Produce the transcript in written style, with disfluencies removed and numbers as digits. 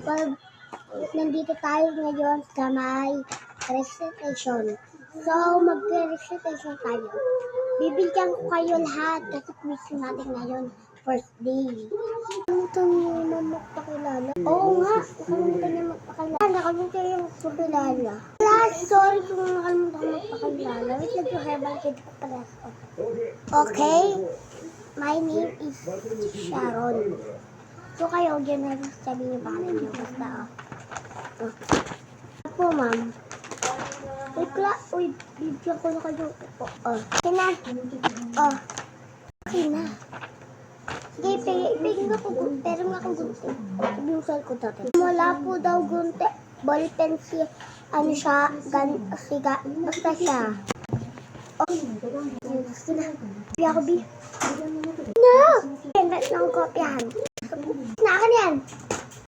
Well, nandito tayo ngayon sa may recitation. So, mag-recitation tayo. Bibigyan ko kayo lahat kasi quiz natin ngayon, first day. Nakalimutan niyo na magpakilala? Oo nga, nakalimutan niyo magpakilala. Nakalimutan niyo magpakilala. Sorry kung nakalimutan magpakilala. Wait lang yung herbal kid ko pala. Okay, my name is Sharon. So kayo, ganyan sabi niyo pa rin niyo. Basta, Ako, ma'am. Uy, bibigyan ko na kayo. Okay na. Okay na. Sige, pingin ako gunte. Pero nga akong gunte. Ibiusan ko dati. Wala po daw gunte. Ballpen si, siya, basta siya. Sige na. Biya ko, Bi. No! Hindi na akong kopyahan. Na akin yan.